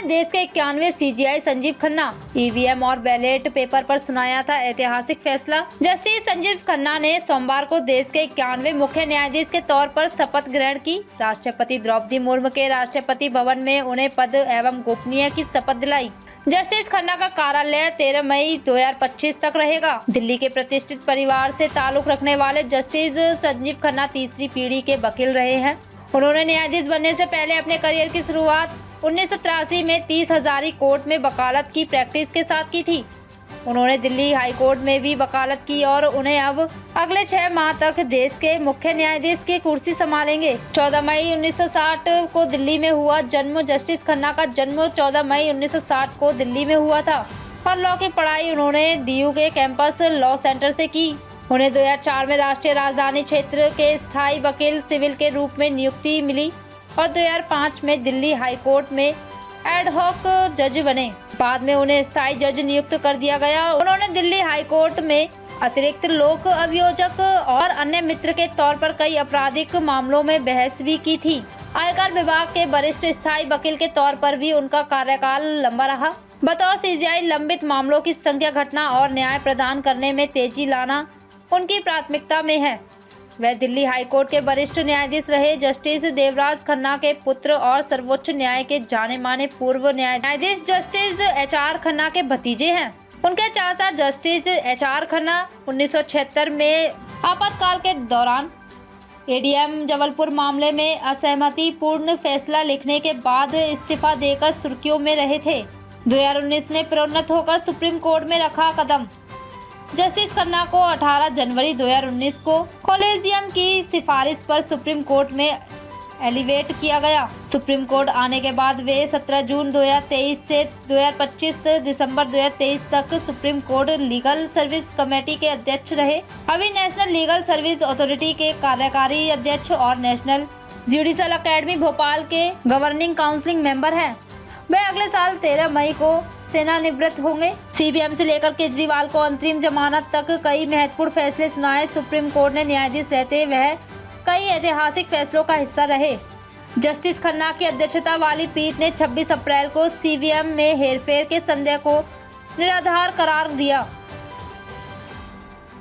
देश के 91वें CJI Sanjeev Khanna. EVM और बैलेट पेपर पर सुनाया था ऐतिहासिक फैसला। जस्टिस संजीव खन्ना ने सोमवार को देश के 91वें मुख्य न्यायाधीश के तौर पर शपथ ग्रहण की। राष्ट्रपति द्रौपदी मुर्मू के राष्ट्रपति भवन में उन्हें पद एवं गोपनीय की शपथ दिलाई। जस्टिस खन्ना का कार्यालय 13 मई 2025 तक रहेगा। दिल्ली के प्रतिष्ठित परिवार से ताल्लुक रखने वाले जस्टिस संजीव खन्ना तीसरी पीढ़ी के वकील रहे हैं। उन्होंने न्यायाधीश बनने से पहले अपने करियर की शुरुआत 1983 में 30 हजारी कोर्ट में वकालत की प्रैक्टिस के साथ की थी। उन्होंने दिल्ली हाई कोर्ट में भी वकालत की और उन्हें अब अगले 6 माह तक देश के मुख्य न्यायाधीश की कुर्सी संभालेंगे। 14 मई 1960 को दिल्ली में हुआ जन्म। जस्टिस खन्ना का जन्म 14 मई 1960 को दिल्ली में हुआ था और लॉ की पढ़ाई उन्होंने डीयू के कैंपस लॉ सेंटर से की। उन्हें 2004 में राष्ट्रीय राजधानी क्षेत्र के स्थायी वकील सिविल के रूप में नियुक्ति मिली और 2005 में दिल्ली हाई कोर्ट में एडहॉक जज बने। बाद में उन्हें स्थायी जज नियुक्त कर दिया गया। उन्होंने दिल्ली हाई कोर्ट में अतिरिक्त लोक अभियोजक और अन्य मित्र के तौर पर कई आपराधिक मामलों में बहस भी की थी। आयकर विभाग के वरिष्ठ स्थायी वकील के तौर पर भी उनका कार्यकाल लंबा रहा। बतौर सीजेआई लंबित मामलों की संख्या घटना और न्याय प्रदान करने में तेजी लाना उनकी प्राथमिकता में है। वह दिल्ली हाईकोर्ट के वरिष्ठ न्यायाधीश रहे। जस्टिस देवराज खन्ना के पुत्र और सर्वोच्च न्याय के जाने माने पूर्व न्यायाधीश जस्टिस एचआर खन्ना के भतीजे हैं। उनके चाचा जस्टिस एचआर खन्ना 1976 में आपातकाल के दौरान एडीएम जबलपुर मामले में असहमति पूर्ण फैसला लिखने के बाद इस्तीफा देकर सुर्खियों में रहे थे। 2019 में प्रोन्नत होकर सुप्रीम कोर्ट में रखा कदम। जस्टिस खन्ना को 18 जनवरी 2019 को कॉलेजियम की सिफारिश पर सुप्रीम कोर्ट में एलिवेट किया गया। सुप्रीम कोर्ट आने के बाद वे 17 जून 2023 से 2025 दिसंबर 2023 तक supreme court legal service committee के अध्यक्ष रहे। अभी नेशनल लीगल सर्विस अथॉरिटी के कार्यकारी अध्यक्ष और नेशनल जुडिशल अकेडमी भोपाल के गवर्निंग काउंसिल मेंबर हैं। वे अगले साल 13 मई को सेवानिवृत्त होंगे। सीबीएम से लेकर केजरीवाल को अंतरिम जमानत तक कई महत्वपूर्ण फैसले सुनाए। सुप्रीम कोर्ट ने न्यायाधीश रहते वह कई ऐतिहासिक फैसलों का हिस्सा रहे। जस्टिस खन्ना की अध्यक्षता वाली पीठ ने 26 अप्रैल को सीबीएम में हेरफेर के संदेह को निराधार करार दिया।